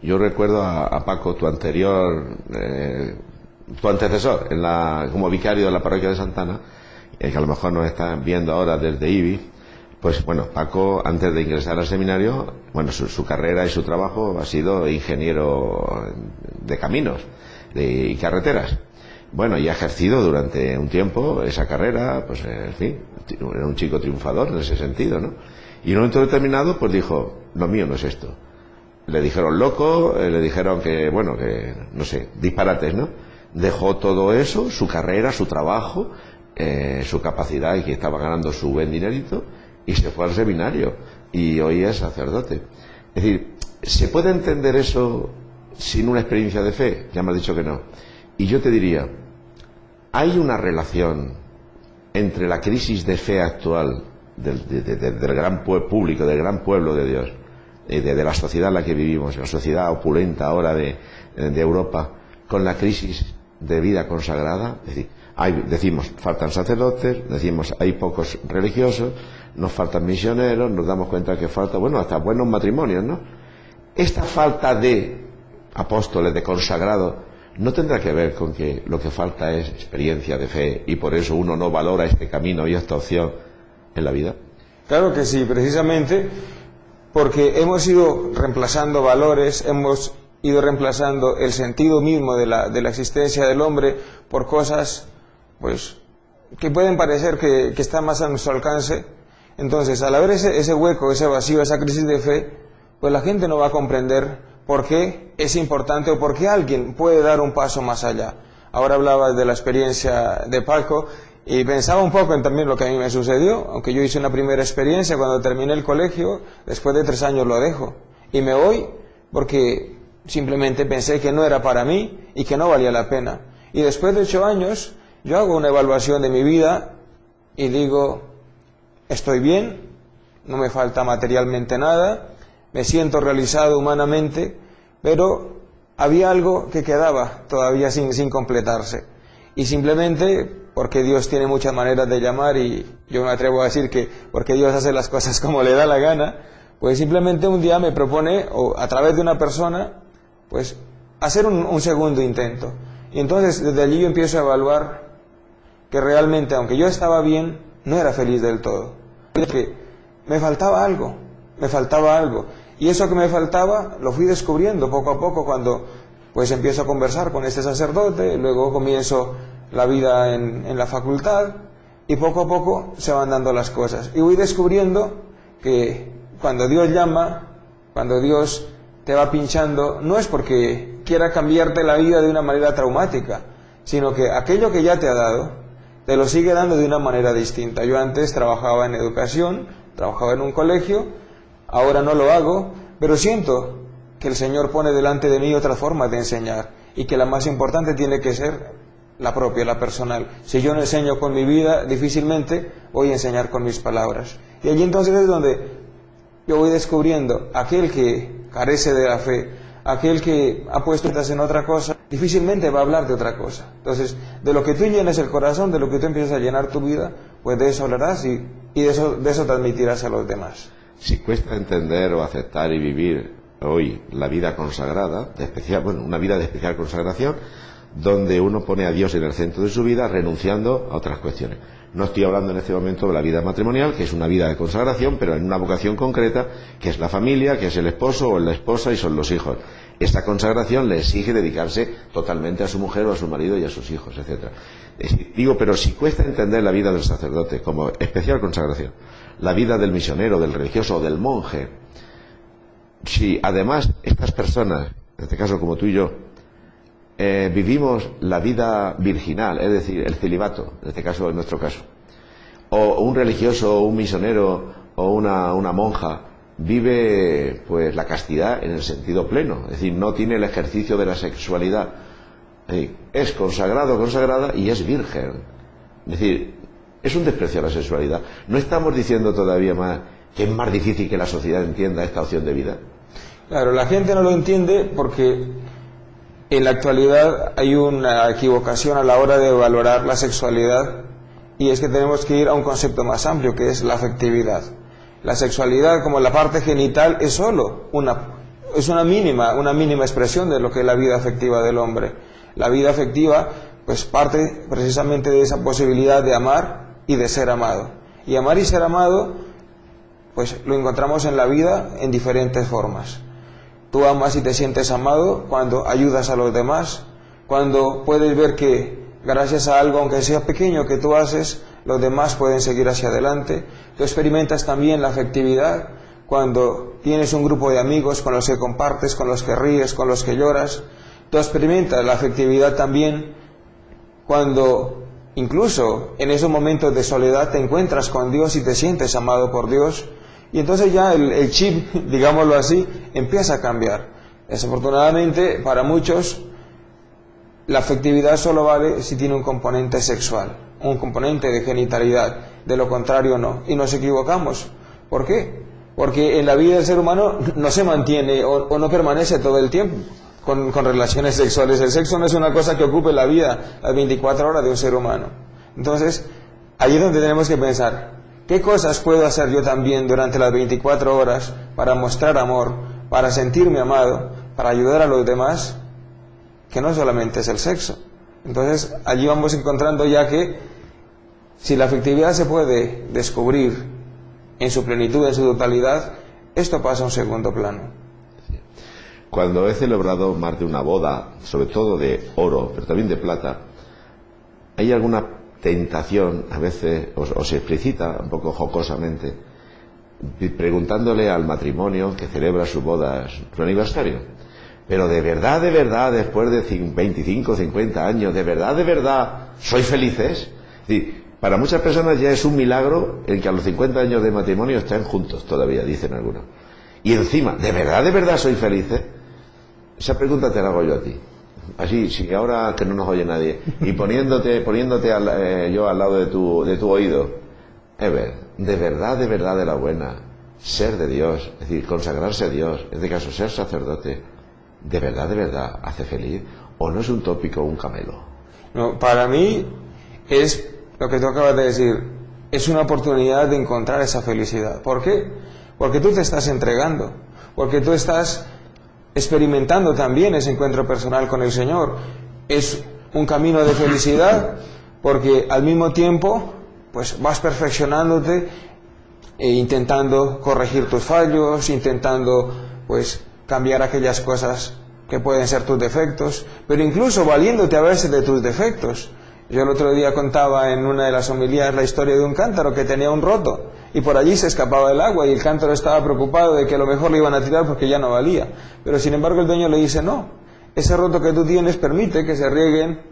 Yo recuerdo a Paco, tu antecesor como vicario de la parroquia de Santana, que a lo mejor nos está viendo ahora desde IBI. Pues bueno, Paco, antes de ingresar al seminario, bueno, su carrera y su trabajo ha sido ingeniero de caminos y carreteras. Bueno, y ha ejercido durante un tiempo esa carrera, pues en fin, era un chico triunfador en ese sentido, ¿no? Y en un momento determinado, pues dijo, lo mío no es esto. Le dijeron loco, le dijeron que, bueno, que, no sé, disparates, ¿no? Dejó todo eso, su carrera, su trabajo, su capacidad, y que estaba ganando su buen dinerito, y se fue al seminario, y hoy es sacerdote. Es decir, ¿se puede entender eso sin una experiencia de fe? Ya me has dicho que no. Y yo te diría, hay una relación entre la crisis de fe actual del gran público, del gran pueblo de Dios, de la sociedad en la que vivimos, la sociedad opulenta ahora de Europa, con la crisis de vida consagrada. Es decir, decimos, faltan sacerdotes, decimos, hay pocos religiosos, nos faltan misioneros, nos damos cuenta que falta, bueno, hasta buenos matrimonios, ¿no? Esta falta de apóstoles, de consagrados, ¿no tendrá que ver con que lo que falta es experiencia de fe y por eso uno no valora este camino y esta opción en la vida? Claro que sí, precisamente porque hemos ido reemplazando valores, hemos ido reemplazando el sentido mismo de la existencia del hombre por cosas, pues, que pueden parecer que están más a nuestro alcance. Entonces, al haber ese hueco, ese vacío, esa crisis de fe, pues la gente no va a comprender por qué es importante o por qué alguien puede dar un paso más allá. Ahora hablaba de la experiencia de Paco y pensaba un poco en también lo que a mí me sucedió, aunque yo hice una primera experiencia cuando terminé el colegio, después de 3 años lo dejo y me voy porque simplemente pensé que no era para mí y que no valía la pena. Y después de 8 años yo hago una evaluación de mi vida y digo, estoy bien, no me falta materialmente nada, me siento realizado humanamente, pero había algo que quedaba todavía sin completarse. Y simplemente porque Dios tiene muchas maneras de llamar, y yo me atrevo a decir que porque Dios hace las cosas como le da la gana, pues simplemente un día me propone, o a través de una persona, pues hacer un segundo intento. Y entonces desde allí yo empiezo a evaluar que realmente, aunque yo estaba bien, no era feliz del todo. Que me faltaba algo. Y eso que me faltaba lo fui descubriendo poco a poco cuando pues empiezo a conversar con este sacerdote, luego comienzo la vida en la facultad y poco a poco se van dando las cosas. Y voy descubriendo que cuando Dios llama, cuando Dios te va pinchando, no es porque quiera cambiarte la vida de una manera traumática, sino que aquello que ya te ha dado, te lo sigue dando de una manera distinta. Yo antes trabajaba en educación, trabajaba en un colegio, ahora no lo hago, pero siento que el Señor pone delante de mí otra forma de enseñar y que la más importante tiene que ser la propia, la personal. Si yo no enseño con mi vida, difícilmente voy a enseñar con mis palabras. Y allí entonces es donde yo voy descubriendo aquel que carece de la fe, aquel que ha puesto en otra cosa, difícilmente va a hablar de otra cosa. Entonces, de lo que tú llenes el corazón, de lo que tú empiezas a llenar tu vida, pues de eso hablarás y de eso transmitirás a los demás. Si cuesta entender o aceptar y vivir hoy la vida consagrada, una vida de especial consagración, donde uno pone a Dios en el centro de su vida, renunciando a otras cuestiones. No estoy hablando en este momento de la vida matrimonial, que es una vida de consagración, pero en una vocación concreta, que es la familia, que es el esposo o la esposa y son los hijos. Esta consagración le exige dedicarse totalmente a su mujer o a su marido y a sus hijos, etc. Digo, pero si cuesta entender la vida del sacerdote como especial consagración, la vida del misionero, del religioso o del monje, si además estas personas, en este caso como tú y yo, vivimos la vida virginal, es decir, el celibato, en este caso, en nuestro caso, o un religioso, o un misionero, o una monja, vive pues la castidad en el sentido pleno, es decir, no tiene el ejercicio de la sexualidad, es consagrado, consagrada y es virgen, es decir, es un desprecio a la sexualidad. ¿No estamos diciendo todavía más que es más difícil que la sociedad entienda esta opción de vida? Claro, la gente no lo entiende porque en la actualidad hay una equivocación a la hora de valorar la sexualidad, y es que tenemos que ir a un concepto más amplio, que es la afectividad. La sexualidad, como la parte genital, es solo es una mínima expresión de lo que es la vida afectiva del hombre. La vida afectiva pues parte precisamente de esa posibilidad de amar y de ser amado. Y amar y ser amado pues lo encontramos en la vida en diferentes formas. Tú amas y te sientes amado cuando ayudas a los demás, cuando puedes ver que gracias a algo, aunque sea pequeño, que tú haces, los demás pueden seguir hacia adelante. Tú experimentas también la afectividad cuando tienes un grupo de amigos con los que compartes, con los que ríes, con los que lloras. Tú experimentas la afectividad también cuando incluso en esos momentos de soledad te encuentras con Dios y te sientes amado por Dios. Y entonces ya el chip, digámoslo así, empieza a cambiar. Desafortunadamente, para muchos, la afectividad solo vale si tiene un componente sexual, un componente de genitalidad. De lo contrario, no. Y nos equivocamos. ¿Por qué? Porque en la vida del ser humano no se mantiene o no permanece todo el tiempo con relaciones sexuales. El sexo no es una cosa que ocupe la vida, las 24 horas de un ser humano. Entonces, ahí es donde tenemos que pensar, ¿qué cosas puedo hacer yo también durante las 24 horas para mostrar amor, para sentirme amado, para ayudar a los demás? Que no solamente es el sexo. Entonces, allí vamos encontrando ya que si la afectividad se puede descubrir en su plenitud, en su totalidad, esto pasa a un segundo plano. Cuando he celebrado más de una boda, sobre todo de oro, pero también de plata, hay alguna tentación, a veces, o se explicita un poco jocosamente, preguntándole al matrimonio que celebra su boda, su aniversario, pero de verdad, después de 25, 50 años, de verdad, ¿sois felices? Es decir, para muchas personas ya es un milagro el que a los 50 años de matrimonio estén juntos todavía, dicen algunos. Y encima, ¿de verdad sois felices? Esa pregunta te la hago yo a ti. Así, si ahora que no nos oye nadie, y poniéndote yo al lado de tu oído, Ever, de verdad de la buena, ser de Dios, es decir, consagrarse a Dios, en este caso ser sacerdote, ¿de verdad hace feliz? ¿O no es un tópico, un camelo? No, para mí es lo que tú acabas de decir, es una oportunidad de encontrar esa felicidad. ¿Por qué? Porque tú te estás entregando, porque tú estás experimentando también ese encuentro personal con el Señor. Es un camino de felicidad porque al mismo tiempo pues vas perfeccionándote e intentando corregir tus fallos, intentando pues cambiar aquellas cosas que pueden ser tus defectos, pero incluso valiéndote a veces de tus defectos. Yo el otro día contaba en una de las homilías la historia de un cántaro que tenía un roto y por allí se escapaba el agua y el cántaro estaba preocupado de que a lo mejor le iban a tirar porque ya no valía. Pero sin embargo el dueño le dice, no, ese roto que tú tienes permite que se rieguen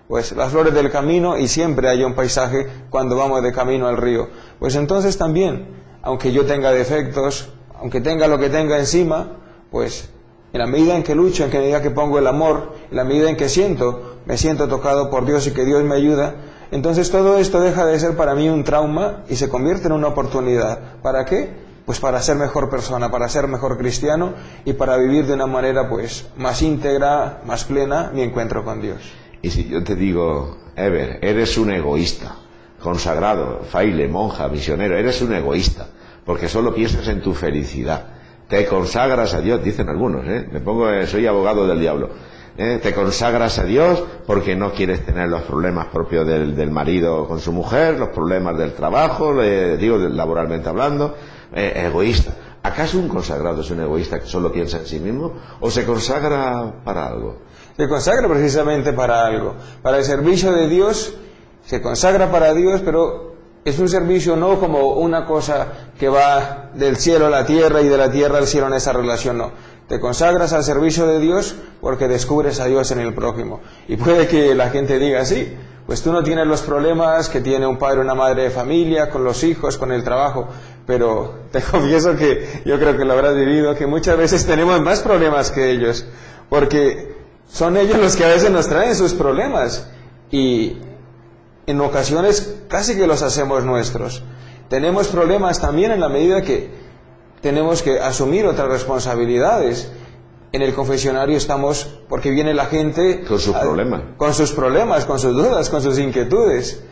pues las flores del camino y siempre haya un paisaje cuando vamos de camino al río. Pues entonces también, aunque yo tenga defectos, aunque tenga lo que tenga encima, pues en la medida en que lucho, en la medida que pongo el amor, en la medida en que me siento tocado por Dios y que Dios me ayuda, entonces todo esto deja de ser para mí un trauma y se convierte en una oportunidad. ¿Para qué? Pues para ser mejor persona, para ser mejor cristiano y para vivir de una manera pues más íntegra, más plena mi encuentro con Dios. Y si yo te digo, Ever, eres un egoísta, consagrado, fraile, monja, misionero, eres un egoísta, porque solo piensas en tu felicidad. Te consagras a Dios, dicen algunos, soy abogado del diablo. Te consagras a Dios porque no quieres tener los problemas propios del marido con su mujer, los problemas del trabajo, laboralmente hablando, egoísta. ¿Acaso un consagrado es un egoísta que solo piensa en sí mismo? ¿O se consagra para algo? Se consagra precisamente para algo, para el servicio de Dios, se consagra para Dios, pero es un servicio no como una cosa que va del cielo a la tierra y de la tierra al cielo en esa relación, no. Te consagras al servicio de Dios porque descubres a Dios en el prójimo. Y puede que la gente diga, sí, pues tú no tienes los problemas que tiene un padre o una madre de familia, con los hijos, con el trabajo, pero te confieso que yo creo que lo habrás vivido, que muchas veces tenemos más problemas que ellos, porque son ellos los que a veces nos traen sus problemas y en ocasiones casi que los hacemos nuestros. Tenemos problemas también en la medida que tenemos que asumir otras responsabilidades. En el confesionario estamos porque viene la gente con sus problemas, con sus dudas, con sus inquietudes.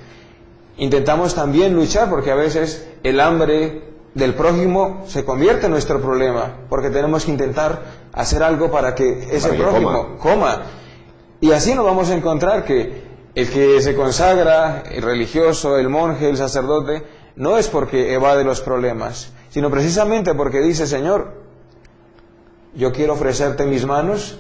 Intentamos también luchar porque a veces el hambre del prójimo se convierte en nuestro problema, porque tenemos que intentar hacer algo para que ese Para que prójimo coma. Y así nos vamos a encontrar que el que se consagra, el religioso, el monje, el sacerdote, no es porque evade los problemas, sino precisamente porque dice: Señor, yo quiero ofrecerte mis manos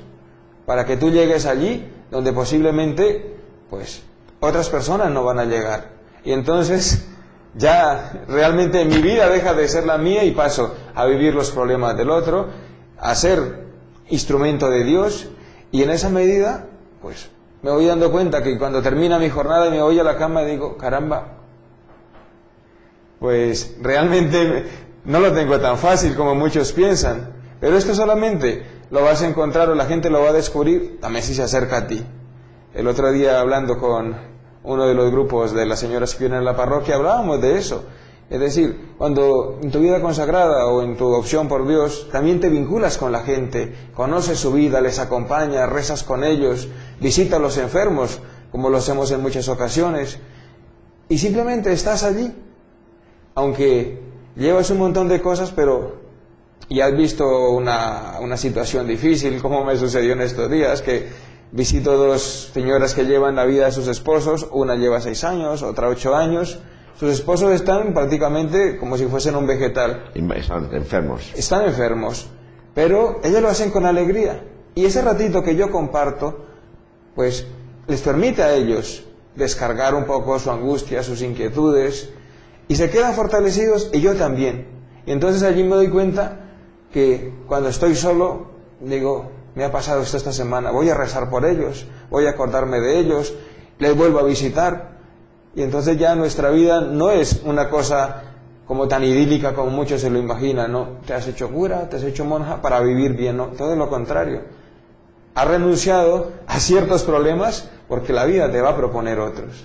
para que tú llegues allí donde posiblemente pues otras personas no van a llegar. Y entonces ya realmente mi vida deja de ser la mía y paso a vivir los problemas del otro, a ser instrumento de Dios, y en esa medida pues me voy dando cuenta que cuando termina mi jornada y me voy a la cama digo: caramba, pues realmente no lo tengo tan fácil como muchos piensan. Pero esto solamente lo vas a encontrar, o la gente lo va a descubrir también si se acerca a ti. El otro día, hablando con uno de los grupos de las señoras que vienen a la parroquia, hablábamos de eso. Es decir, cuando en tu vida consagrada o en tu opción por Dios también te vinculas con la gente, conoces su vida, les acompañas, rezas con ellos, visitas a los enfermos, como lo hacemos en muchas ocasiones, y simplemente estás allí, aunque llevas un montón de cosas, pero y has visto una situación difícil, como me sucedió en estos días, que visito dos señoras que llevan la vida de sus esposos. Una lleva 6 años, otra 8 años. Sus esposos están prácticamente como si fuesen un vegetal. Están enfermos. Están enfermos, pero ellos lo hacen con alegría. Y ese ratito que yo comparto, pues les permite a ellos descargar un poco su angustia, sus inquietudes, y se quedan fortalecidos, y yo también. Y entonces allí me doy cuenta que cuando estoy solo, digo: me ha pasado esto esta semana, voy a rezar por ellos, voy a acordarme de ellos, les vuelvo a visitar. Y entonces ya nuestra vida no es una cosa como tan idílica como muchos se lo imaginan, ¿no? Te has hecho cura, te has hecho monja para vivir bien, no, todo lo contrario. Has renunciado a ciertos problemas porque la vida te va a proponer otros.